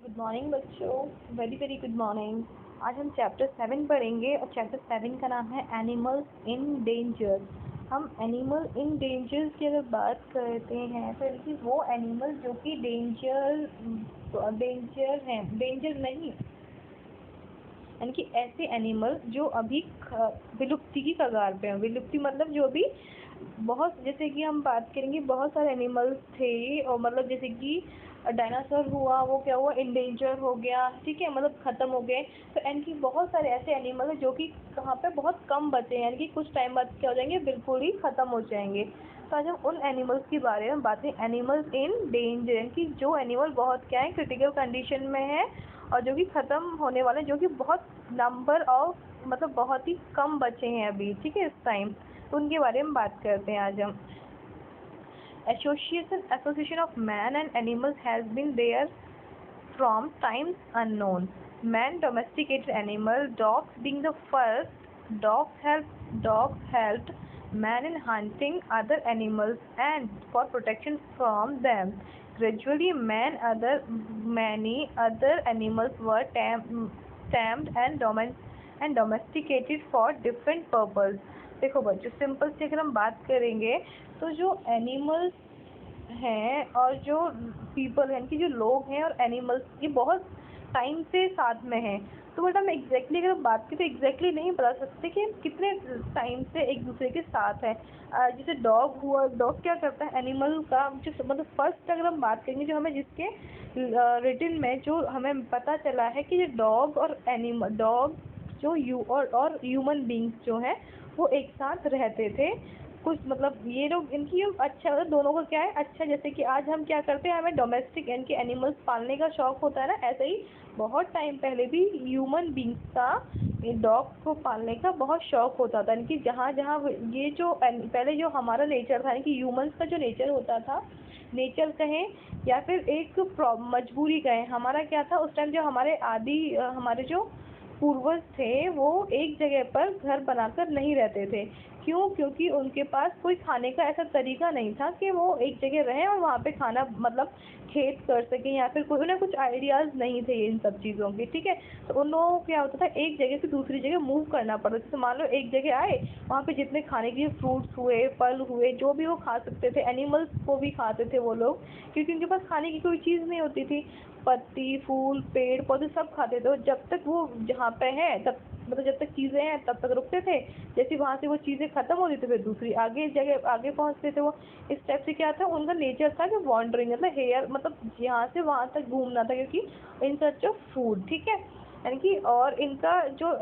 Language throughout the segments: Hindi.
गुड मॉर्निंग बच्चों। Very very good morning. आज हम चैप्टर 7 पढ़ेंगे और चैप्टर 7 का नाम है एनिमल्स इन डेंजर। हम एनिमल इन डेंजर की अगर बात करते हैं तो इनकी वो एनिमल जो कि डेंजर हैं, डेंजर नहीं, यानी कि ऐसे एनिमल जो अभी विलुप्ति की कगार पे हैं। विलुप्ति मतलब जो अभी बहुत, जैसे कि हम बात करेंगे बहुत सारे एनिमल्स थे और मतलब जैसे कि डायनासोर हुआ, वो क्या हुआ, इंडेंजर हो गया, ठीक है, मतलब ख़त्म हो गए। तो इनकी बहुत सारे ऐसे एनिमल हैं जो कि कहाँ पे बहुत कम बचे हैं, यानी कि कुछ टाइम बाद क्या हो जाएंगे, बिल्कुल ही ख़त्म हो जाएंगे। तो आज हम उन एनिमल्स के बारे में बातें, एनिमल्स इन डेंजर, यानी कि जो एनिमल बहुत क्या है, क्रिटिकल कंडीशन में है और जो कि ख़त्म होने वाले, जो कि बहुत नंबर ऑफ मतलब बहुत ही कम बचे हैं अभी, ठीक है, इस टाइम। तो उनके बारे में बात करते हैं आज हम। Association of man and animals has been there from times unknown. Man domesticated animal, dogs being the first. Dogs helped man in hunting other animals and for protection from them. Gradually, many other animals were tamed and domesticated for different purpose. देखो बच्चों, सिंपल से अगर हम बात करेंगे तो जो एनिमल्स हैं और जो पीपल हैं, कि जो लोग हैं और एनिमल्स, ये बहुत टाइम से साथ में हैं। तो बेटा हम एग्जैक्टली अगर बात करें तो एग्जैक्टली नहीं बता सकते कि कितने टाइम से एक दूसरे के साथ है। जैसे डॉग हुआ, डॉग क्या करता है, एनिमल का जो मतलब फर्स्ट अगर हम बात करेंगे, जो हमें जिसके रिटन में जो हमें पता चला है कि जो डॉग और एनिमल, डॉग जो और ह्यूमन बींग्स जो हैं वो एक साथ रहते थे। कुछ मतलब ये लोग, इनकी अच्छा मतलब दोनों का क्या है, अच्छा, जैसे कि आज हम क्या करते हैं, हमें डोमेस्टिक यानी कि एनिमल्स पालने का शौक होता है ना, ऐसे ही बहुत टाइम पहले भी ह्यूमन बींग्स का डॉग्स को पालने का बहुत शौक होता था। यानी कि जहाँ जहाँ ये जो पहले जो हमारा नेचर था, यानी कि ह्यूमंस का जो नेचर होता था, नेचर कहें या फिर एक मजबूरी कहें, हमारा क्या था उस टाइम, जो हमारे जो पूर्वज थे वो एक जगह पर घर बनाकर नहीं रहते थे। क्यों? क्योंकि उनके पास कोई खाने का ऐसा तरीका नहीं था कि वो एक जगह रहें और वहाँ पे खाना मतलब खेत कर सकें, या फिर कोई उन्हें कुछ आइडियाज़ नहीं थे इन सब चीज़ों के, ठीक है। तो उन लोगों को क्या होता था, एक जगह से दूसरी जगह मूव करना पड़ता था। जैसे मान लो एक जगह आए, वहाँ पे जितने खाने के लिए फ्रूट्स हुए, फल हुए, जो भी वो खा सकते थे, एनिमल्स को भी खाते थे वो लोग, क्योंकि उनके पास खाने की कोई चीज़ नहीं होती थी। पत्ती, फूल, पेड़ पौधे सब खाते थे, और जब तक वो जहाँ पे है तब मतलब जब तक चीज़ें हैं तब तक रुकते थे। जैसे वहाँ से वो चीज़ें ख़त्म होती थी, फिर दूसरी आगे जगह आगे पहुँचते थे वो। इस टाइप से क्या था, उनका नेचर था कि वॉन्डरिंग, मतलब हेयर, मतलब यहाँ से वहाँ तक घूमना था, क्योंकि इन सर्च ऑफ फूड, ठीक है। यानी कि और इनका जो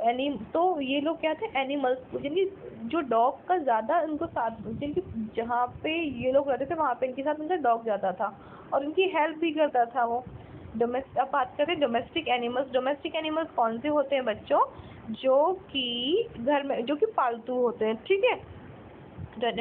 तो ये लोग क्या थे, एनिमल्स, जिनकी जो डॉग का ज़्यादा उनको साथ, जिनकी जहाँ पे ये लोग रहते थे वहाँ पे इनके साथ उनका डॉग जाता था और उनकी हेल्प भी करता था वो। अब बात करते हैं डोमेस्टिक एनिमल्स। डोमेस्टिक एनिमल्स कौन से होते हैं बच्चों, जो कि घर में, जो कि पालतू होते हैं, ठीक है।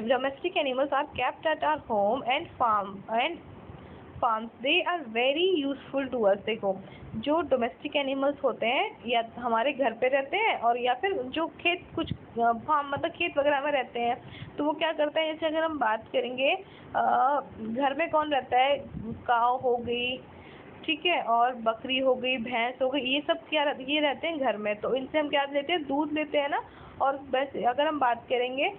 Domestic animals are kept at our home and farms, they are very useful to us. देखो, जो डोमेस्टिक एनिमल्स होते हैं या हमारे घर पे रहते हैं और या फिर जो खेत, कुछ फार्म मतलब खेत वगैरह में रहते हैं, तो वो क्या करते हैं, जैसे अगर हम बात करेंगे घर में कौन रहता है, काऊ हो गई, ठीक है, और बकरी हो गई, भैंस हो गई, ये सब क्या ये रहते हैं घर में। तो इनसे हम क्या लेते हैं, दूध लेते हैं ना। और बस अगर हम बात करेंगे,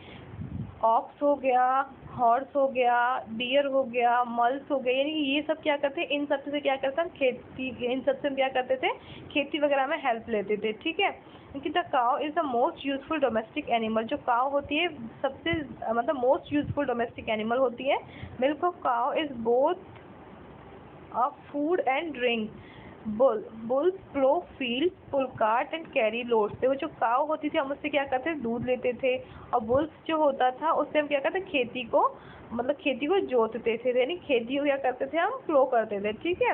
ऑक्स हो गया, हॉर्स हो गया, डियर हो गया, मल्स हो गए, यानी कि ये सब क्या करते हैं, इन सब से क्या करते हैं, हम खेती, इन सब से हम क्या करते थे, खेती वगैरह में हेल्प लेते थे, ठीक है। क्योंकि the cow is the most useful domestic animal. जो काउ होती है सबसे मतलब मोस्ट यूजफुल डोमेस्टिक एनिमल होती है। Milk of cow is both of food and drink. Bulls plow fields, pull cart and carry loads। देखो, जो काव होती थी हम उससे क्या करते थे, दूध लेते थे, और बुल्स जो होता था उससे हम क्या करते, खेती को मतलब खेती को जोतते थे, यानी खेती को क्या करते थे, हम प्लो करते थे, ठीक है।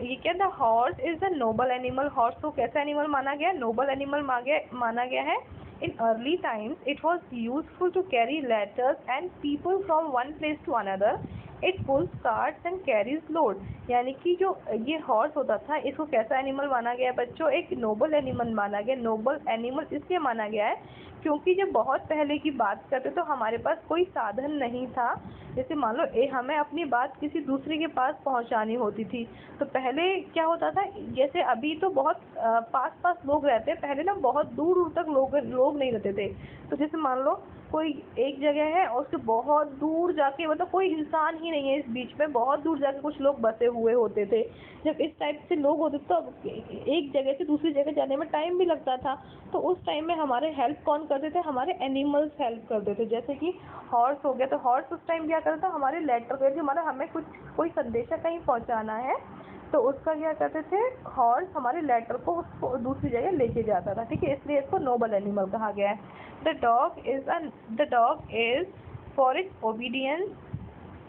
ये क्या था, horse is the noble animal. Horse को कैसा एनिमल माना गया, नोबल एनिमल माना गया है। In early times, it was useful to carry letters and people from one place to another. It pulls carts and carries load। यानी कि जो ये हॉर्स होता था, इसको कैसा एनिमल माना गया है बच्चों, एक नोबल एनिमल माना गया। नोबल एनिमल इसलिए माना गया है क्योंकि जब बहुत पहले की बात करते तो हमारे पास कोई साधन नहीं था। जैसे मान लो हमें अपनी बात किसी दूसरे के पास पहुंचानी होती थी, तो पहले क्या होता था, जैसे अभी तो बहुत पास पास लोग रहते हैं, पहले ना बहुत दूर दूर तक लोग नहीं रहते थे। तो जैसे मान लो कोई एक जगह है और उसके बहुत दूर जाके, मतलब कोई इंसान ही नहीं है इस बीच में, बहुत दूर जाके कुछ लोग बसे हुए होते थे। जब इस टाइप से लोग होते तो एक जगह से दूसरी जगह जाने में टाइम भी लगता था। तो उस टाइम में हमारे हेल्प कौन करते थे, हमारे एनिमल्स हेल्प करते थे। जैसे कि हॉर्स हो गया, तो हॉर्स उस टाइम क्या करता था, हमारे लेटर पे, हमारा हमें कुछ कोई संदेशा कहीं पहुंचाना है तो उसका क्या करते थे, हॉर्स हमारे लेटर को उसको दूसरी जगह लेके जाता था। ठीक है, इसलिए इसको नोबल एनिमल कहा गया है। The dog is for its obedience,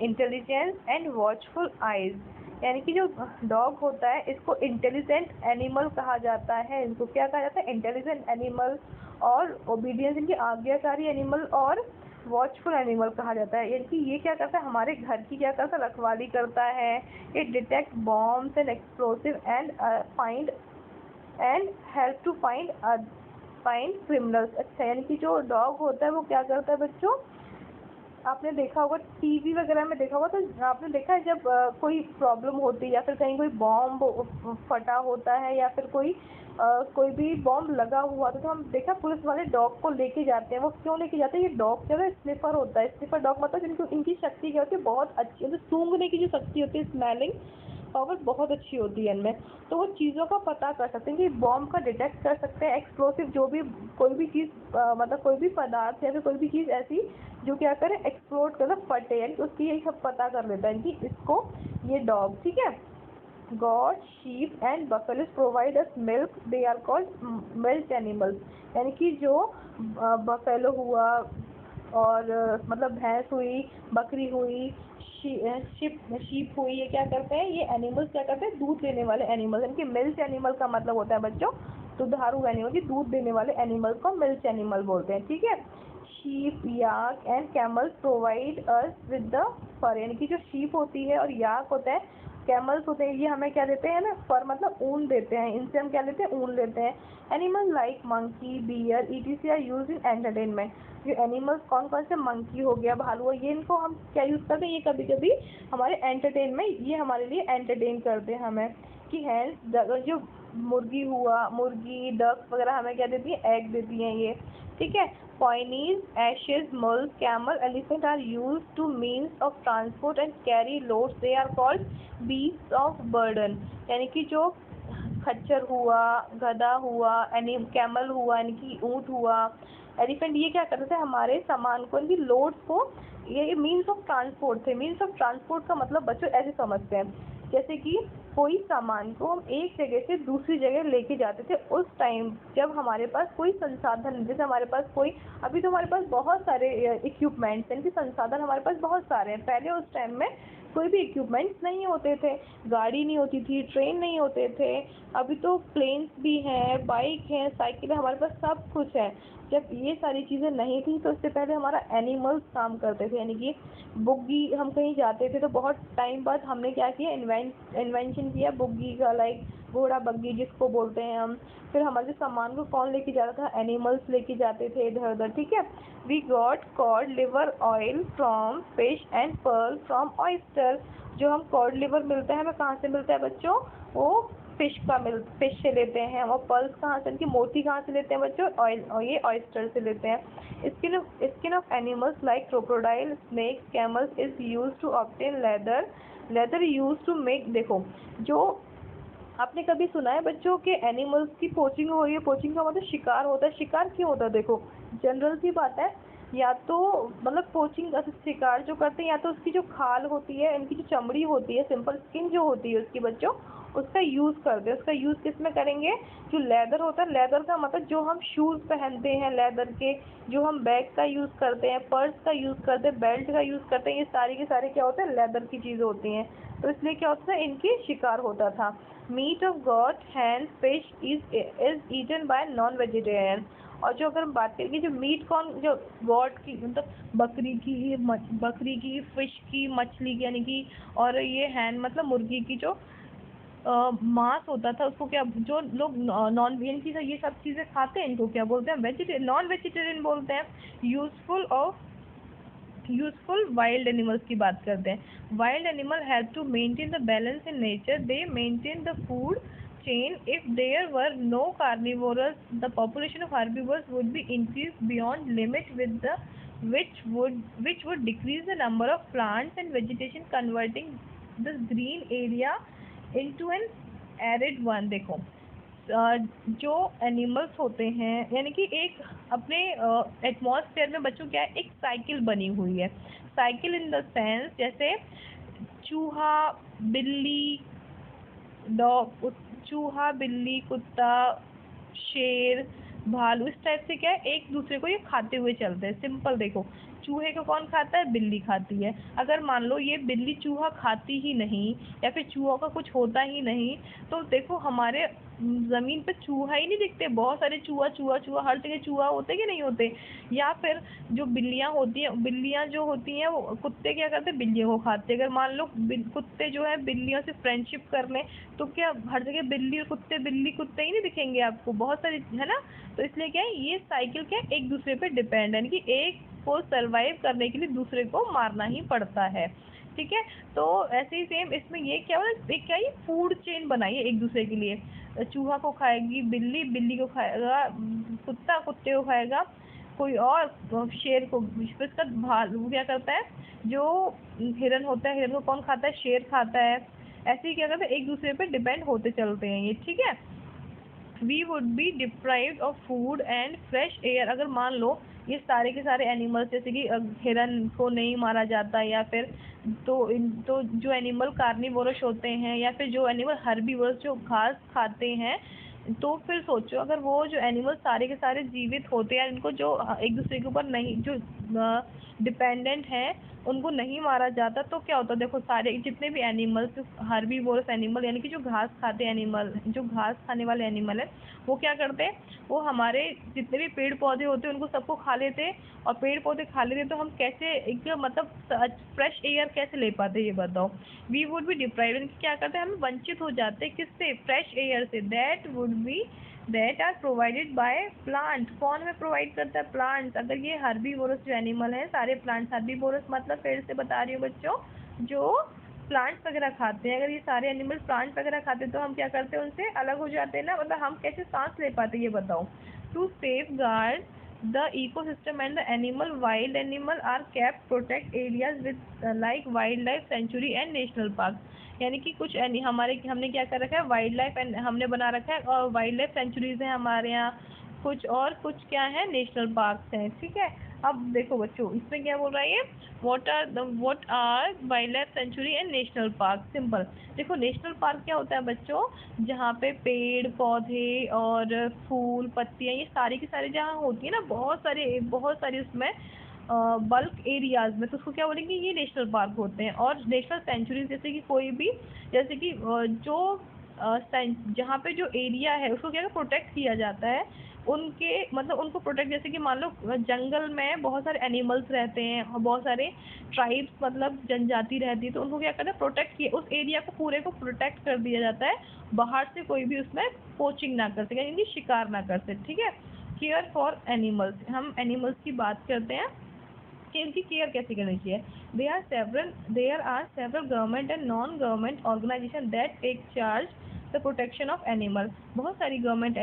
intelligence and watchful eyes. यानी कि जो डॉग होता है इसको इंटेलिजेंट एनिमल कहा जाता है। इनको क्या कहा जाता है, इंटेलिजेंट एनिमल, और ओबीडियंस इनकी आज्ञाकारी एनिमल, और वॉचफुल एनिमल कहा जाता है। यानी कि ये क्या करता है, हमारे घर की क्या करता है, रखवाली करता है। It detect bombs and explosive and find and help to find criminals. अच्छा, यानी कि जो डॉग होता है वो क्या करता है बच्चों, आपने देखा होगा टीवी वगैरह में देखा होगा, तो आपने देखा है जब कोई प्रॉब्लम होती है या फिर कहीं कोई बॉम्ब फटा होता है या फिर कोई भी बॉम्ब लगा हुआ था, तो हम देखा पुलिस वाले डॉग को लेके जाते हैं। वो क्यों लेके जाते हैं, ये डॉग जो है स्निफर होता है। स्निफर डॉग मतलब इनकी शक्ति क्या होती है, बहुत अच्छी, मतलब सूंघने की जो शक्ति होती है, स्मेलिंग पावर बहुत अच्छी होती है इनमें। तो वो चीज़ों का पता कर सकते हैं कि बॉम्ब का डिटेक्ट कर सकते हैं, एक्सप्लोसिव जो भी कोई भी चीज़ मतलब कोई भी पदार्थ या फिर कोई भी चीज़ ऐसी जो क्या करे, एक्सप्लोड कर फटे, यानी कि उसकी यही सब पता कर लेता है कि इसको, ये डॉग। ठीक है, goat, sheep and buffaloes provide us milk, they are called milk animals. यानी कि जो बफेलो हुआ और मतलब भैंस हुई, बकरी हुई, शीप हुई, ये क्या करते हैं, ये एनिमल्स क्या करते हैं, दूध देने वाले एनिमल्स। इनके मिल्क एनिमल का मतलब होता है बच्चों दुधारू एनिमल, की दूध देने वाले एनिमल को मिल्क एनिमल बोलते हैं। ठीक है, sheep, yak and camels provide us with the fur. यानी कि जो शीप होती है और याक होता है, कैमल्स होते हैं, ये हमें क्या देते हैं ना, फर मतलब ऊन देते हैं। इनसे हम क्या लेते हैं, ऊन लेते हैं। Animal like monkey, bear, ETC are used in entertainment. ये एनिमल्स कौन कौन से, मंकी हो गया, भालू हो, ये इनको हम क्या यूज़ करते हैं, ये कभी कभी हमारे एंटरटेन में, ये हमारे लिए एंटरटेन करते हैं हमें। कि हैंस, जो मुर्गी हुआ, मुर्गी, डक्स वगैरह हमें क्या देती है, एग देती हैं ये। ठीक है, ponies, asses, mule, camel, elephant are use to means of transport and carry loads, they are called beast of burden. यानी कि जो खच्चर हुआ, गधा हुआ, कैमल हुआ यानी कि ऊँट हुआ, एलिफेंट, ये क्या करते थे, हमारे सामान को, इनकी लोड्स को, ये मीन्स ऑफ ट्रांसपोर्ट थे। मीन्स ऑफ ट्रांसपोर्ट का मतलब बच्चों ऐसे समझते हैं, जैसे कि कोई सामान को हम एक जगह से दूसरी जगह लेके जाते थे उस टाइम जब हमारे पास कोई संसाधन, जैसे हमारे पास कोई, अभी तो हमारे पास बहुत सारे इक्विपमेंट्स हैं, इनके संसाधन हमारे पास बहुत सारे हैं। पहले उस टाइम में कोई भी इक्विपमेंट्स नहीं होते थे, गाड़ी नहीं होती थी, ट्रेन नहीं होते थे। अभी तो प्लेन्स भी हैं, बाइक हैं, साइकिल है, हमारे पास सब कुछ है। जब ये सारी चीज़ें नहीं थी तो उससे पहले हमारा एनिमल्स काम करते थे। यानी कि बुग्गी, हम कहीं जाते थे तो बहुत टाइम बाद हमने क्या किया, इन्वेंशन किया बुग्गी का, लाइक घोड़ा बग्गी जिसको बोलते हैं हम। फिर हमारे सामान को कौन लेके जाता था, एनिमल्स लेके जाते थे इधर उधर। ठीक है, we got cod liver oil from fish and pearl from oyster. जो हम कॉड लिवर मिलता है हमें कहाँ से मिलता है बच्चों, वो फिश से लेते हैं। और पर्ल्स कहाँ से, इनकी मोती कहाँ से लेते हैं बच्चों, ऑयल, और ये ऑयस्टर से लेते हैं। Skin of animals like crocodile, snakes, camels is use to obtain leather use to make. देखो, जो आपने कभी सुना है बच्चों के एनिमल्स की पोचिंग हो रही है, पोचिंग का मतलब शिकार होता है। शिकार क्यों होता है, देखो जनरल सी बात है, या तो मतलब पोचिंग शिकार जो करते हैं, या तो उसकी जो खाल होती है, इनकी जो चमड़ी होती है, सिंपल स्किन जो होती है उसकी बच्चों, उसका यूज़ करते हैं। उसका यूज़ किस में करेंगे, जो लेदर होता है, लेदर का मतलब जो हम शूज़ पहनते हैं लेदर के, जो हम बैग का यूज़ करते हैं, पर्स का यूज़ करते हैं, बेल्ट का यूज़ करते हैं, ये सारी के सारे क्या होते हैं, लेदर की चीज़ होती हैं। तो इसलिए क्या होता है, इनकी शिकार होता था। Meat of goat, hen, fish is eaten by non vegetarian. और जो अगर हम बात करेंगे, जो मीट कौन, जो गॉड की मतलब बकरी की, फिश की, मछली की, यानी कि, और ये हैन मतलब मुर्गी की जो मांस होता था उसको क्या, जो लोग नॉन ये सब चीज़ें खाते हैं इनको क्या बोलते हैं, वेजिटेरियन, नॉन वेजिटेरियन बोलते हैं। यूजफुल वाइल्ड एनिमल्स की बात करते हैं। Wild animal have to maintain the balance in nature, they maintain the food chain. If there were no carnivores, the population of herbivores would be increased beyond limit with the which would decrease the number of plants and vegetation, converting the green area into an arid one। देखो जो एनिमल्स होते हैं, यानी कि एक अपने एटमॉस्फेयर में बच्चों क्या है, एक साइकिल बनी हुई है। साइकिल इन द सेंस जैसे चूहा बिल्ली डॉग, चूहा बिल्ली कुत्ता शेर भालू, इस टाइप से क्या है, एक दूसरे को ये खाते हुए चलते हैं। सिंपल देखो, चूहे को कौन खाता है, बिल्ली खाती है। अगर मान लो ये बिल्ली चूहा खाती ही नहीं या फिर चूहों का कुछ होता ही नहीं, तो देखो हमारे ज़मीन पे चूहा ही नहीं दिखते। बहुत सारे चूहा चूहा चूहा हर जगह चूहा होते कि नहीं होते। या फिर जो बिल्लियाँ होती हैं, बिल्लियाँ जो होती हैं वो, कुत्ते क्या करते हैं, बिल्लियों को खाते हैं। अगर मान लो कुत्ते जो है बिल्लियों से फ्रेंडशिप कर लें, तो क्या हर जगह बिल्ली और कुत्ते, बिल्ली कुत्ते ही नहीं दिखेंगे आपको, बहुत सारे, है ना। तो इसलिए क्या है, ये साइकिल क्या है, एक दूसरे पे डिपेंड है, यानी कि एक को सर्वाइव करने के लिए दूसरे को मारना ही पड़ता है। ठीक है, तो ऐसे ही सेम इसमें ये क्या हो, एक क्या, ये फूड चेन बनाई है एक दूसरे के लिए। चूहा को खाएगी बिल्ली, बिल्ली को खाएगा कुत्ता, कुत्ते को खाएगा कोई और, शेर को, इसका भालू क्या करता है, जो हिरन होता है, हिरन को कौन खाता है, शेर खाता है। ऐसे ही क्या करते हैं, एक दूसरे पे डिपेंड होते चलते हैं ये। ठीक है, we would be deprived of food and fresh air. अगर मान लो ये सारे के सारे एनिमल्स, जैसे कि हिरन को नहीं मारा जाता, या फिर तो जो एनिमल कार्निवोरस होते हैं, या फिर जो एनिमल हर्बीवोरस जो घास खाते हैं, तो फिर सोचो अगर वो जो एनिमल सारे के सारे जीवित होते हैं, इनको जो एक दूसरे के ऊपर नहीं, जो डिपेंडेंट हैं, उनको नहीं मारा जाता, तो क्या होता है, देखो सारे जितने भी एनिमल्स, हर्बीवोरस एनिमल यानी कि जो घास खाते एनिमल, जो घास खाने वाले एनिमल है, वो क्या करते हैं, वो हमारे जितने भी पेड़ पौधे होते हैं उनको सबको खा लेते हैं। और पेड़ पौधे खा लेते तो हम कैसे एक मतलब फ्रेश एयर कैसे ले पाते, ये बताओ। वी वुड बी डिप्राइव्ड, क्या करते हैं, हम वंचित हो जाते हैं किससे, फ्रेश एयर से। That are provided by plant. कौन हमें प्रोवाइड करता है, प्लांट्स। अगर ये हर्बीवोरस जो एनिमल है, सारे प्लांट्स, हर्बीवोरस मतलब फिर से बता रही हूँ बच्चों, जो प्लांट्स वगैरह खाते हैं, अगर ये सारे एनिमल प्लांट्स वगैरह खाते हैं तो हम क्या करते हैं, उनसे अलग हो जाते हैं ना, मतलब हम कैसे सांस ले पाते हैं, ये बताओ। To safeguard the ecosystem and the animal, wild animal are kept protect areas with like wildlife sanctuary and national park. यानी कि कुछ हमने क्या कर रखा है, वाइल्ड लाइफ हमने बना रखा है, और वाइल्ड लाइफ सेंचुरीज हैं हमारे यहाँ कुछ, और कुछ क्या है, नेशनल पार्क्स हैं। ठीक है, अब देखो बच्चों इसमें क्या बोल रहा है ये, what are wildlife sanctuary and national park. Simple देखो, नेशनल पार्क क्या होता है बच्चों, जहाँ पे पेड़ पौधे और फूल पत्तियाँ ये सारी की सारी जहाँ होती है ना, बहुत सारी उसमें बल्क एरियाज में, तो उसको क्या बोलेंगे, ये नेशनल पार्क होते हैं। और नेशनल सेंचुरीज जैसे कि कोई भी, जैसे कि जो जहाँ पे जो एरिया है उसको क्या प्रोटेक्ट किया जाता है, उनके मतलब उनको प्रोटेक्ट, जैसे कि मान लो जंगल में बहुत सारे एनिमल्स रहते हैं और बहुत सारे ट्राइब्स मतलब जनजाति रहती है, तो उनको क्या करते हैं, प्रोटेक्ट किया, उस एरिया को पूरे को प्रोटेक्ट कर दिया जाता है, बाहर से कोई भी उसमें पोचिंग ना कर सके, यानी शिकार ना कर सके। ठीक है, केयर फॉर एनिमल्स, हम एनिमल्स की बात करते हैं कि इनकी केयर कैसे करनी चाहिए। There are several government and non government organisation that take charge the protection of animal. बहुत सारे गवर्नमेंट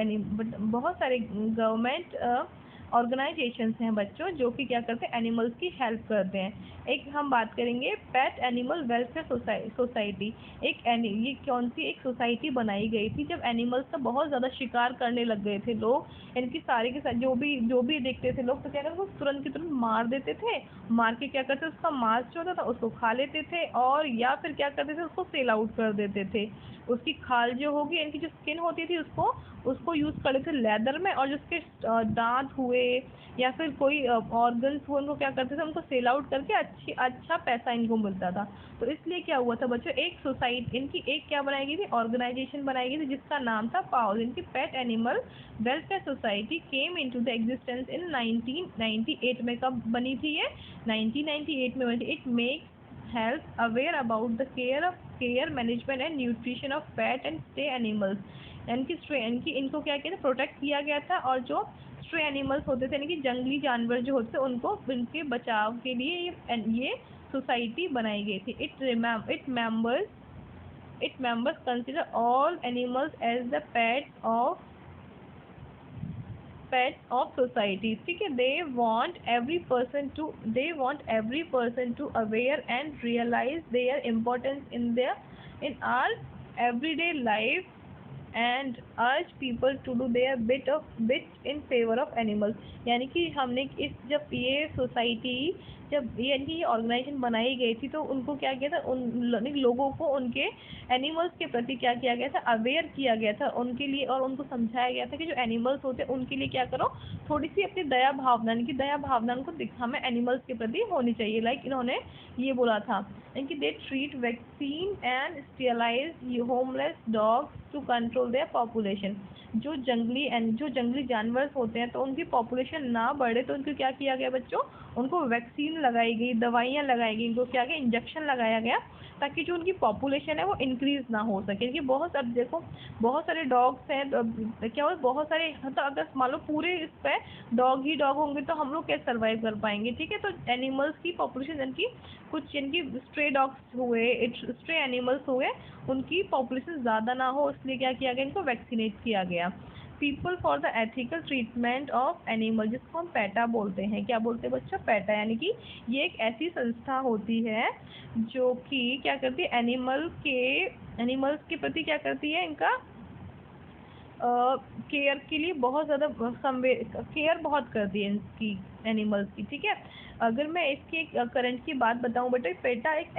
ऑर्गेनाइजेशंस हैं बच्चों, जो कि क्या करते हैं, एनिमल्स की हेल्प करते हैं। एक हम बात करेंगे पेट एनिमल वेलफेयर सोसाइटी। ये कौन सी एक सोसाइटी बनाई गई थी, जब एनिमल्स का बहुत ज़्यादा शिकार करने लग गए थे लोग, इनकी सारे के साथ जो भी देखते थे लोग, तो क्या करते, उसको तुरंत की तुरंत मार देते थे, मार के क्या करते, उसका मांस जो होता था उसको खा लेते थे, और या फिर क्या करते थे, उसको सेल आउट कर देते थे। उसकी खाल जो होगी, इनकी जो स्किन होती थी, उसको यूज़ कर लेते थे लेदर में, और जिसके दांत हुए या फिर कोई ऑर्गन्स हुए, उनको क्या करते थे, उनको सेल आउट करके अच्छा पैसा इनको मिलता था। तो इसलिए क्या हुआ था बच्चों, एक सोसाइटी, इनकी एक क्या बनाई गई थी, ऑर्गेनाइजेशन बनाई गई थी, जिसका नाम था पाओज। इनकी pet animal welfare society came into the existence in 1998 में। कब बनी थी ये, 1998 में बनी थी। It makes health aware about the care of care, management and nutrition of pet and stay animals. यानी कि स्ट्रे, यानी कि इनको क्या किया था, प्रोटेक्ट किया गया था। और जो स्ट्रे एनिमल्स होते थे, यानी कि जंगली जानवर जो होते थे, उनको उनके बचाव के लिए ये सोसाइटी बनाई गई थी। It members consider all animals as the pets of society. ठीक है, they want every person to aware and realise their importance in our everyday life and urge people to do their bit in favour of animals. यानी कि हमने जब ये सोसाइटी, जब यानी कि ये ऑर्गेनाइजेशन बनाई गई थी, तो उनको क्या किया था, उन लोगों को उनके एनिमल्स के प्रति क्या किया गया था, अवेयर किया गया था उनके लिए। और उनको समझाया गया था कि जो एनिमल्स होते हैं उनके लिए क्या करो, थोड़ी सी अपनी दया भावना, यानी कि दया भावना उनको हमें एनिमल्स के प्रति होनी चाहिए। लाइक इन्होंने ये बोला था कि they treat vaccine and sterilise homeless dogs to control their population. जो जंगली जानवर होते हैं, तो उनकी पॉपुलेशन ना बढ़े, तो उनको क्या किया गया बच्चों, उनको वैक्सीन लगाई गई, दवाइयाँ लगाई गई, इनको क्या गया, इंजेक्शन लगाया गया, ताकि जो उनकी पॉपुलेशन है वो इंक्रीज ना हो सके। क्योंकि अब देखो बहुत सारे डॉग्स हैं, तो क्या हो, बहुत सारे, मतलब अगर मान लो पूरे इस पे डॉग ही डॉग होंगे तो हम लोग कैसे सर्वाइव कर पाएंगे। ठीक है, तो एनिमल्स की पॉपुलेशन, इनकी कुछ इनकी स्ट्रे डॉग्स हुए, स्ट्रे एनिमल्स हुए, उनकी पॉपुलेशन ज़्यादा ना हो, इसलिए क्या किया गया, इनको वैक्सीनेट किया गया। People for the ethical treatment of animal, जिसको हम पैटा बोलते हैं। क्या बोलते हैं बच्चों, पैटा। यानी कि ये एक ऐसी संस्था होती है जो कि क्या करती है, एनिमल्स के प्रति क्या करती है, इनका केयर के लिए बहुत ज़्यादा केयर बहुत करती है इसकी, एनिमल्स की। ठीक है, अगर मैं इसके करंट की बात बताऊं बेटा, पेटा एक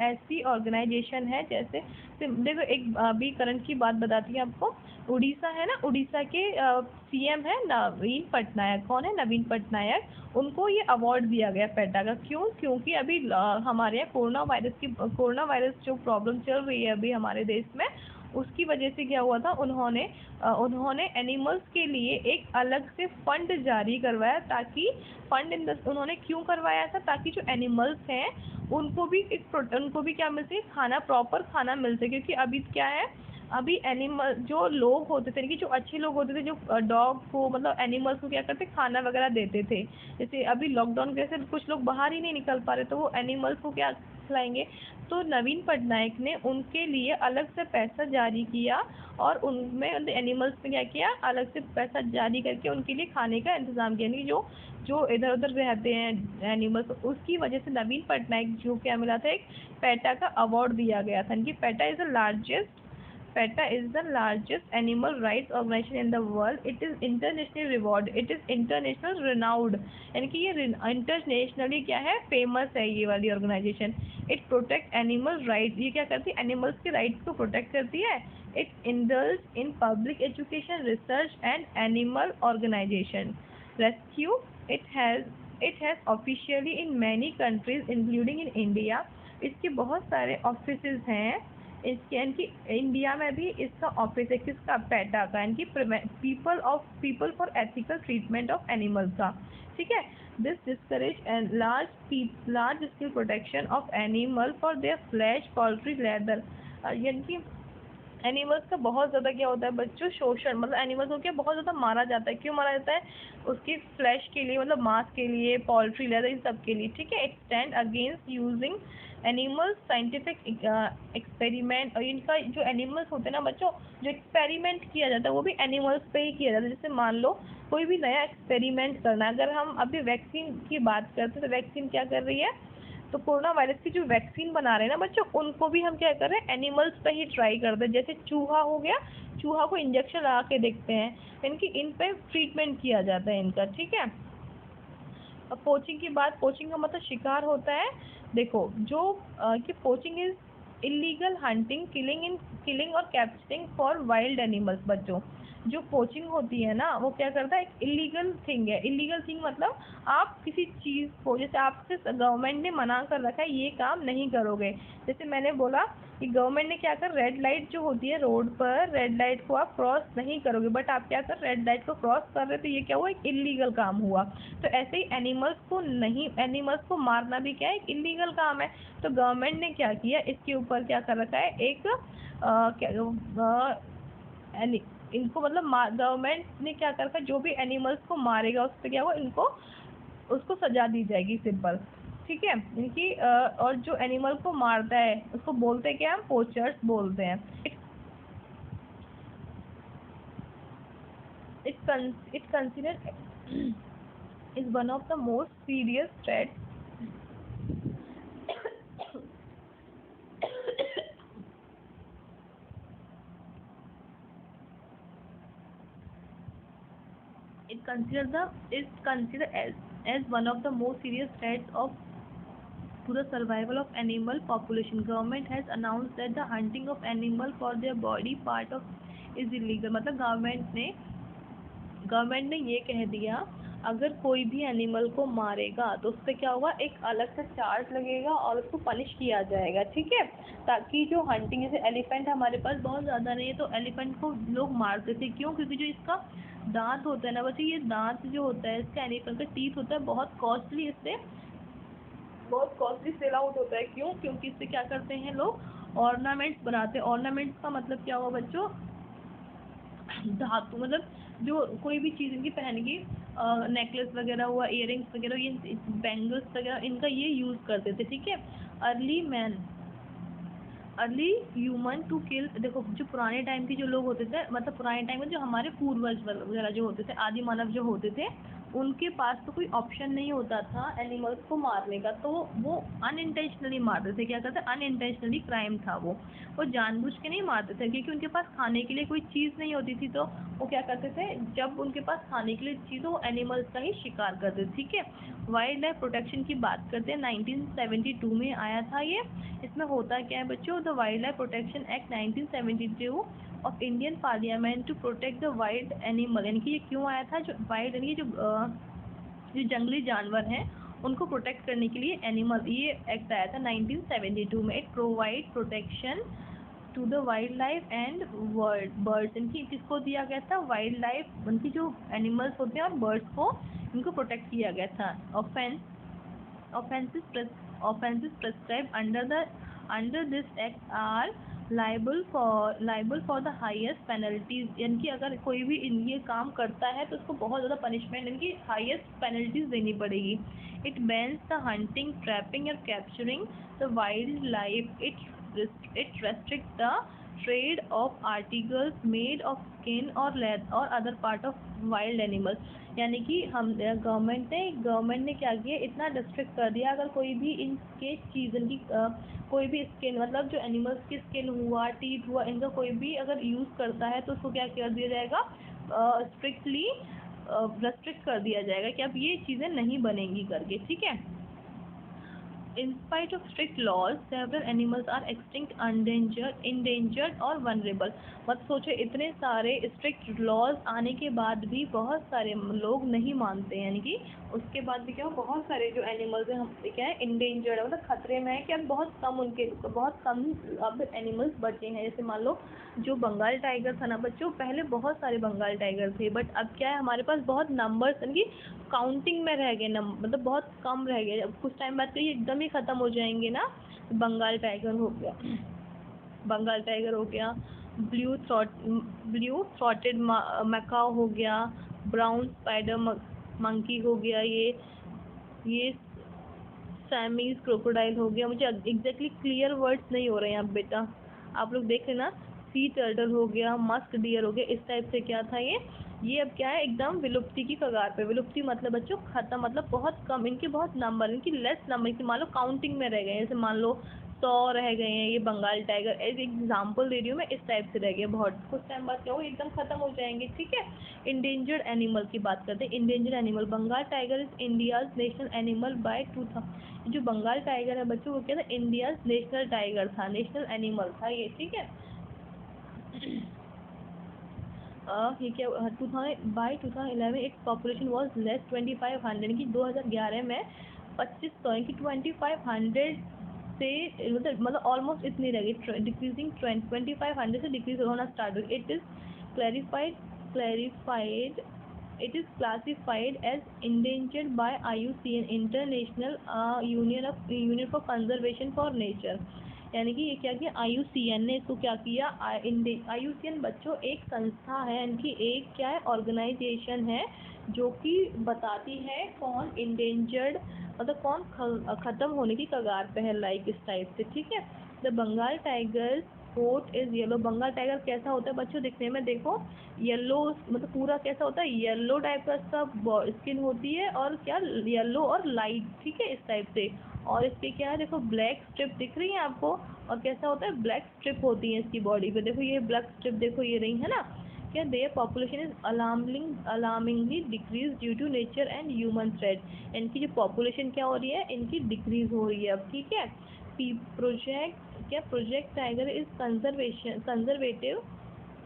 ऐसी ऑर्गेनाइजेशन है, जैसे देखो एक अभी करंट की बात बताती है आपको। उड़ीसा है ना, उड़ीसा के सीएम है नवीन पटनायक। कौन है, नवीन पटनायक। उनको ये अवार्ड दिया गया पेटा का। क्यों, क्योंकि अभी हमारे यहाँ कोरोना वायरस जो प्रॉब्लम चल रही है अभी हमारे देश में, उसकी वजह से क्या हुआ था, उन्होंने एनिमल्स के लिए एक अलग से फंड जारी करवाया, ताकि उन्होंने क्यों करवाया था, ताकि जो एनिमल्स हैं उनको भी क्या मिल सके, खाना, प्रॉपर खाना मिल सके। क्योंकि अभी क्या है, अभी एनिमल जो लोग होते थे, कि जो अच्छे लोग होते थे, जो डॉग को, मतलब एनिमल्स को क्या करते, खाना वगैरह देते थे। जैसे अभी लॉकडाउन के वजह से कुछ लोग बाहर ही नहीं निकल पा रहे, तो वो एनिमल्स को क्या खिलाएंगे। तो नवीन पटनायक ने उनके लिए अलग से पैसा जारी किया, और उनमें एनिमल्स में क्या किया, अलग से पैसा जारी करके उनके लिए खाने का इंतजाम किया। यानी जो इधर उधर रहते हैं एनिमल्स, उसकी वजह से नवीन पटनायक जो क्या मिला था, एक पेटा का अवार्ड दिया गया था। इनकी PETA is the largest animal rights organization in the world. It is internationally rewarded. It is international renowned. यानी कि ये इंटरनेशनली क्या है, फेमस है ये वाली organisation. It protect animal rights. ये क्या करती है, एनिमल्स के राइट्स को प्रोटेक्ट करती है। It indulge in public education, research and animal organisation rescue. It has officially in many countries including in India. इसके बहुत सारे ऑफिसेज हैं। इसके यानी इंडिया में भी इसका ऑफिस है, किसका, पेटा का, यानी people for ethical treatment of animals का। ठीक है, this discourage and large scale protection of animal for their flash, poultry, leather. यानी कि एनिमल्स का बहुत ज़्यादा क्या होता है बच्चों, शोषण, मतलब एनिमल्स को क्या बहुत ज़्यादा मारा जाता है। क्यों मारा जाता है, उसकी फ्लैश के लिए, मतलब मांस के लिए, पोल्ट्री, लेदर, इन सब के लिए। ठीक है, it stand against using animals scientific experiment. और इनका जो एनिमल्स होते हैं ना बच्चों, जो एक्सपेरिमेंट किया जाता है वो भी एनिमल्स पे ही किया जाता है। जैसे मान लो कोई भी नया एक्सपेरिमेंट करना, अगर हम अभी वैक्सीन की बात करते हैं, तो वैक्सीन क्या कर रही है, तो कोरोना वायरस की जो वैक्सीन बना रहे हैं ना बच्चों, उनको भी हम क्या कर रहे हैं, एनिमल्स पे ही ट्राई कर रहे हैं। जैसे चूहा हो गया, चूहा को इंजेक्शन लगा के देखते हैं, इनकी इन पे ट्रीटमेंट किया जाता है इनका। ठीक है, अब पोचिंग की बात, पोचिंग का मतलब शिकार होता है। देखो जो कि poaching is illegal hunting, killing और कैप्चरिंग फॉर वाइल्ड एनिमल्स बच्चों। जो पोचिंग होती है ना वो क्या करता है, एक इलीगल थिंग है। इलीगल थिंग मतलब आप किसी चीज़ को, जैसे आपसे गवर्नमेंट ने मना कर रखा है ये काम नहीं करोगे, जैसे मैंने बोला कि गवर्नमेंट ने क्या कर, रेड लाइट जो होती है रोड पर, रेड लाइट को आप क्रॉस नहीं करोगे, बट आप क्या कर, रेड लाइट को क्रॉस कर रहे, तो ये क्या हुआ, एक इलीगल काम हुआ। तो ऐसे ही एनिमल्स को मारना भी क्या है, एक इलीगल काम है। तो गवर्नमेंट ने क्या किया, इसके ऊपर क्या कर रखा है, एक इनको मतलब गवर्नमेंट ने क्या कर रखा है, जो भी एनिमल्स को मारेगा उस पर क्या हुआ, इनको उसको सजा दी जाएगी, सिंपल, ठीक है। इनकी और जो एनिमल को मारता है उसको बोलते क्या, हम पोचर्स बोलते हैं। It considered is one of the most serious threats is considered as one of the most serious threats of to the survival of animal population. Government has announced that the hunting of animal for their body part of is illegal. मतलब गवर्नमेंट ने ये कह दिया, अगर कोई भी एनिमल को मारेगा तो उस पर क्या होगा, एक अलग से चार्ज लगेगा और उसको पनिश किया जाएगा, ठीक है। ताकि जो हंटिंग, जैसे एलिफेंट हमारे पास बहुत ज़्यादा नहीं है तो एलिफेंट को लोग मारते थे, क्यों, क्योंकि जो इसका दांत होता है ना बच्चे, ये दांत जो होता है इसका, एनिमल का टीथ होता है, बहुत कॉस्टली, इससे बहुत कॉस्टली सेल आउट होता है। क्यों, क्योंकि इससे क्या करते हैं लोग, ऑर्नामेंट्स बनाते हैं। ऑर्नामेंट्स का मतलब क्या हुआ बच्चों, धातु, मतलब जो कोई भी चीज़ इनकी पहन की, नेकलेस वगैरह हुआ, इयररिंग्स वगैरह, ये बैंगल्स वगैरह, इनका ये यूज़ करते थे, ठीक है। अर्ली ह्यूमन टू किल, देखो जो पुराने टाइम के जो लोग होते थे, मतलब पुराने टाइम में जो हमारे पूर्वज वगैरह जो होते थे, आदि मानव जो होते थे, उनके पास तो कोई ऑप्शन नहीं होता था एनिमल्स को मारने का, तो वो अनइंटेंशनली मारते थे। क्या करते, अनइंटेंशनली क्राइम था वो जानबूझ के नहीं मारते थे, क्योंकि उनके पास खाने के लिए कोई चीज़ नहीं होती थी, तो वो क्या करते थे, जब उनके पास खाने के लिए चीज़ हो, वो एनिमल्स का ही शिकार करते थे, ठीक है। वाइल्ड लाइफ प्रोटेक्शन की बात करते हैं, 1972 में आया था ये। इसमें होता क्या है बच्चों, the wild life protection act 1972 of Indian parliament to protect the wild animal, यानी कि ये क्यों आया था, जो वाइल्ड यानी कि जो जंगली जानवर हैं उनको प्रोटेक्ट करने के लिए एनिमल, ये एक्ट आया था 1972 में। It provide protection to the wild life and birds, इनकी किसको दिया गया था, वाइल्ड लाइफ, उनकी जो एनिमल्स होते हैं और बर्ड्स को, इनको प्रोटेक्ट किया गया था। Offenses prescribed under this act are liable for the highest penalties, यानी कि अगर कोई भी ये काम करता है तो उसको बहुत ज़्यादा पनिशमेंट, यानी कि हाईएस्ट पेनल्टीज देनी पड़ेगी। It bans the hunting, trapping और capturing the wild life. It restrict the trade of articles made of skin और लेदर और other part of wild animals, यानी कि हम गवर्नमेंट ने क्या किया, इतना डिस्ट्रिक्ट कर दिया, अगर कोई भी इनके चीज़न की कोई भी स्किन, मतलब जो एनिमल्स की स्किन हुआ, टीथ हुआ, इनका कोई भी अगर यूज़ करता है तो उसको क्या कर दिया जाएगा, स्ट्रिक्टली रेस्ट्रिक्ट कर दिया जाएगा कि अब ये चीज़ें नहीं बनेंगी करके, ठीक है। In spite of strict laws, several animals are extinct, endangered और vulnerable। मत सोचो, इतने सारे स्ट्रिक्ट लॉज आने के बाद भी बहुत सारे लोग नहीं मानते हैं, यानी कि उसके बाद भी क्या, बहुत सारे जो एनिमल्स हैं हम क्या है, इंडेंजर्ड है, मतलब खतरे में है, कि अब बहुत कम अब एनिमल्स बचे हैं। जैसे मान लो जो बंगाल टाइगर था ना बच्चों, पहले बहुत सारे बंगाल टाइगर थे, बट अब क्या है, हमारे पास बहुत नंबर्स, यानी कि काउंटिंग में रह गए, मतलब बहुत कम रह गए। अब कुछ टाइम बाद तो ये एकदम ही ख़त्म हो जाएंगे ना। बंगाल टाइगर हो गया, ब्लू थ्रॉटेड मैकाओ हो गया, ब्राउन स्पाइडर मंकी हो गया, ये सैमीज क्रोकोडाइल हो गया। मुझे एग्जैक्टली क्लियर वर्ड्स नहीं हो रहे हैं अब बेटा, आप लोग देख लेना। सी टर्टल हो गया, मस्क डियर हो गया, इस टाइप से क्या था ये अब क्या है, एकदम विलुप्ति की कगार पे। विलुप्ति मतलब बच्चों खत्म, मतलब बहुत कम, इनके बहुत नंबर, इनकी लेस नंबर, इनके मान लो काउंटिंग में रह गए, जैसे मान लो 100 रह गए हैं ये बंगाल टाइगर, एज एग्जाम्पल दे रही हूँ मैं, इस टाइप से रह गए बहुत। कुछ टाइम बाद क्या हो, एकदम खत्म हो जाएंगे, ठीक है। इंडेंजर्ड एनिमल की बात करते हैं। Endangered animal, Bengal tiger is India's national animal by 2000। जो बंगाल टाइगर है बच्चों, वो क्या था, इंडियाज नेशनल टाइगर था, नेशनल एनिमल था ये, ठीक है। ये क्या 2011 इट्स पॉपुलेशन वाज लेस 2500, यानी कि 2011 में 2500 यानी कि 2500 से मतलब ऑलमोस्ट इतनी रह गई, डिक्रीजिंग 2500 से डिक्रीज होना स्टार्ट हुई। It is classified as endangered by IUCN, International Union for Conservation for Nature। यानी कि ये क्या किया, IUCN ने इसको क्या किया, IUCN बच्चों एक संस्था है, इनकी एक क्या है, ऑर्गेनाइजेशन है जो कि बताती है कौन इंडेंजर्ड मतलब कौन खत्म होने की कगार पे है, लाइक इस टाइप से, ठीक है। The Bengal tiger coat is yellow. Bengal tiger कैसा होता है बच्चों, दिखने में देखो येलो, मतलब पूरा कैसा होता है, येलो टाइप का इसका स्किन होती है, और क्या येलो और लाइट, ठीक है, इस टाइप से। और इस पे क्या है, देखो ब्लैक स्ट्रिप दिख रही है आपको, और कैसा होता है, ब्लैक स्ट्रिप होती है इसकी बॉडी पे, देखो ये ब्लैक स्ट्रिप देखो ये रही है ना। क्या their population is alarmingly decrease due to nature and human threat. इनकी जो पॉपुलेशन क्या हो रही है, इनकी डिक्रीज हो रही है अब, ठीक है। Project tiger is conservative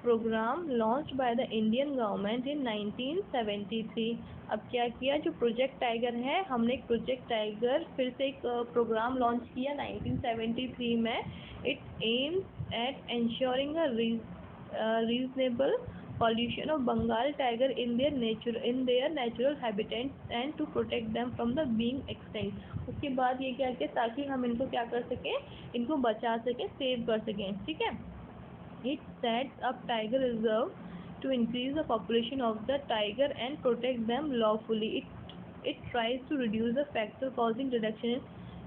programme launched by the Indian government in 1973। अब क्या किया, जो प्रोजेक्ट टाइगर है, हमने एक प्रोजेक्ट टाइगर फिर से एक प्रोग्राम लॉन्च किया 1973 में। It aims at ensuring a reasonable pollution of Bengal tiger in their natural habitats and to protect them from the being extinct। उसके बाद ये क्या किया, ताकि हम इनको क्या कर सकें, इनको बचा सकें, सेव कर सकें, ठीक है। It sets up tiger reserve to increase the population of the tiger and protect them lawfully. It tries to reduce the factor causing reduction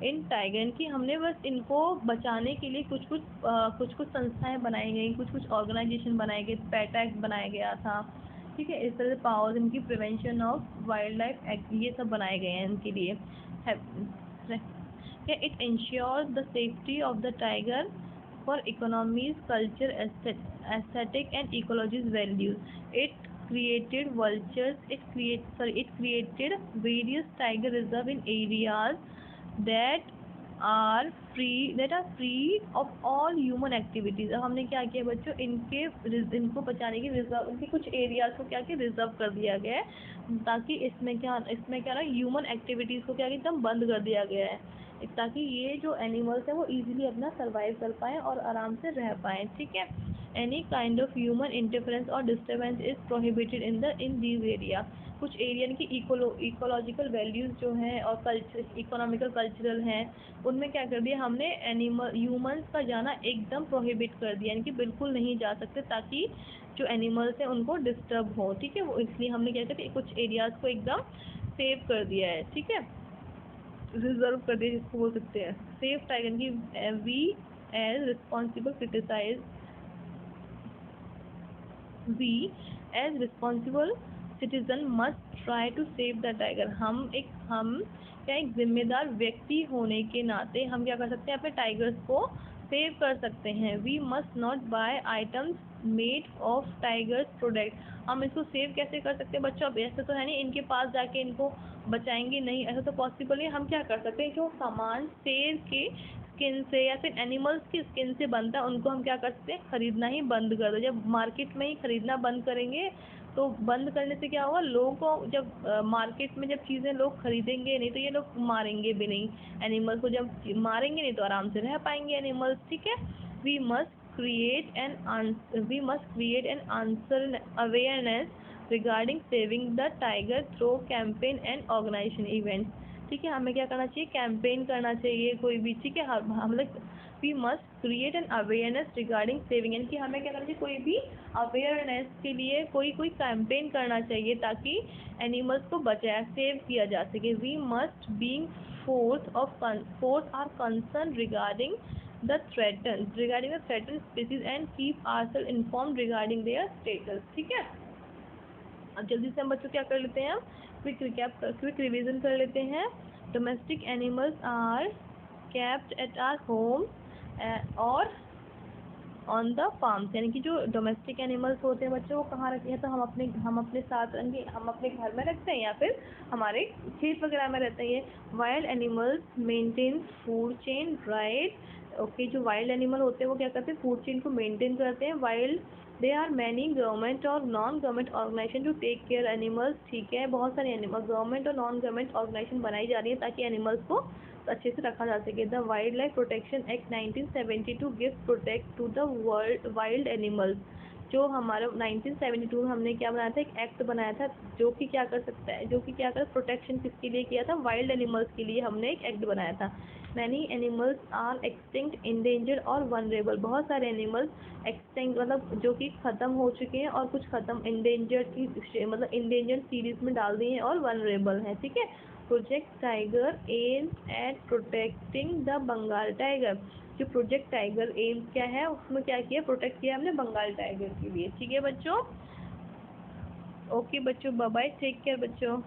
in tiger की। हमने बस इनको बचाने के लिए कुछ कुछ संस्थाएं बनाई गई, कुछ ऑर्गेनाइजेशन बनाए गए, पेट एक्ट बनाया गया था, ठीक है। इस तरह से पावर्स इनकी prevention of wild life act, ये सब बनाए गए हैं इनके लिए। It ensures the safety of the tiger for economies, culture, aesthetic and ecology's values. It created various tiger reserve in areas that are free of all human activities। अब हमने क्या किया बच्चों, इनको बचाने की रिजर्व, इनके कुछ एरियाज को क्या किया, रिजर्व कर दिया गया है, ताकि इसमें क्या ना ह्यूमन एक्टिविटीज को क्या एकदम बंद कर दिया गया है, ताकि ये जो एनिमल्स हैं वो इजीली अपना सर्वाइव कर पाएँ और आराम से रह पाएँ, ठीक है। Any kind of human interference और disturbance is prohibited in these area. कुछ एरिया की इकोलॉजिकल वैल्यूज़ जो हैं और इकोनॉमिकल कल्चरल हैं, उनमें क्या कर दिया हमने, ह्यूमंस का जाना एकदम प्रोहिबिट कर दिया, यानी कि बिल्कुल नहीं जा सकते, ताकि जो एनिमल्स हैं उनको डिस्टर्ब हो, ठीक है। वो इसलिए हमने क्या किया, कुछ एरियाज़ को एकदम सेव कर दिया है, ठीक है, रिजर्व कर दिया जिसको बोल सकते हैं। सेफ टाइगर की we as responsible citizen must try to save the tiger. हम क्या एक जिम्मेदार व्यक्ति होने के नाते हम क्या कर सकते हैं, अपने टाइगर्स को सेव कर सकते हैं। We must not buy items made of tigers product. हम इसको सेव कैसे कर सकते हैं बच्चों, अब ऐसा तो है नहीं इनके पास जाके इनको बचाएंगे, नहीं, ऐसा तो पॉसिबल नहीं। हम क्या कर सकते हैं, जो सामान शेर के स्किन से या फिर एनिमल्स की स्किन से बनता है, उनको हम क्या कर सकते हैं, खरीदना ही बंद कर दो। जब मार्केट में ही खरीदना बंद करेंगे तो बंद करने से क्या होगा, लोगों को जब मार्केट में जब चीज़ें लोग खरीदेंगे नहीं तो ये लोग मारेंगे भी नहीं एनिमल्स को, जब मारेंगे नहीं तो आराम से रह पाएंगे एनिमल्स, ठीक है। We must create an answer awareness regarding saving the tiger through campaign and organisation events, ठीक है। हमें क्या करना चाहिए, कैंपेन करना चाहिए कोई भी, ठीक है। हम लोग we must create an awareness regarding saving, यानी कि हमें क्या करना चाहिए, कोई भी अवेयरनेस के लिए कोई कैंपेन करना चाहिए ताकि एनिमल्स को बचाया, सेव किया जा सके। We must being force are concern regarding the threaten species and keep ourself informed regarding their status, ठीक है। अब जल्दी से हम बच्चों क्या कर लेते हैं, क्विक रिवीजन कर लेते हैं। Domestic animals are kept at our home और ऑन द फार्म्स, यानी कि जो डोमेस्टिक एनिमल्स होते हैं बच्चों, वो कहाँ रखते हैं, तो हम अपने साथ रहेंगे, हम अपने घर में रखते हैं या फिर हमारे खेत वगैरह में रहते हैं। Wild animals maintain food chain right, okay, जो वाइल्ड एनिमल होते हैं वो क्या करते हैं, फूड चेन को मेंटेन करते हैं। Wild they are many government और non government organization to take care animals, ठीक है, बहुत सारे एनिमल गवर्नमेंट और नॉन गवर्नमेंट ऑर्गेनाइजेशन बनाई जा रही है ताकि एनिमल्स को अच्छे से रखा जा सके। The wild life protection act 1972 gives protect to the world wild animals. जो हमारा 1972 में हमने क्या बनाया था, एक एक्ट बनाया था जो कि क्या कर सकता है, जो कि क्या कर प्रोटेक्शन किसके लिए किया था, वाइल्ड एनिमल्स के लिए हमने एक एक्ट बनाया था। Many animals are extinct, endangered और वनरेबल, बहुत सारे एनिमल्स एक्सटिंक्ट मतलब जो कि ख़त्म हो चुके हैं, और कुछ ख़त्म इंडेंजर्ड की मतलब इंडेंजर्ड सीरीज में डाल दिए हैं, और वनरेबल हैं, ठीक है। Project tiger aims at protecting the Bengal tiger. जो प्रोजेक्ट टाइगर एम्स क्या है, उसमें क्या किया, प्रोटेक्ट किया हमने बंगाल टाइगर के लिए, ठीक है बच्चों। ओके बच्चों, बाय बाय, टेक केयर बच्चों।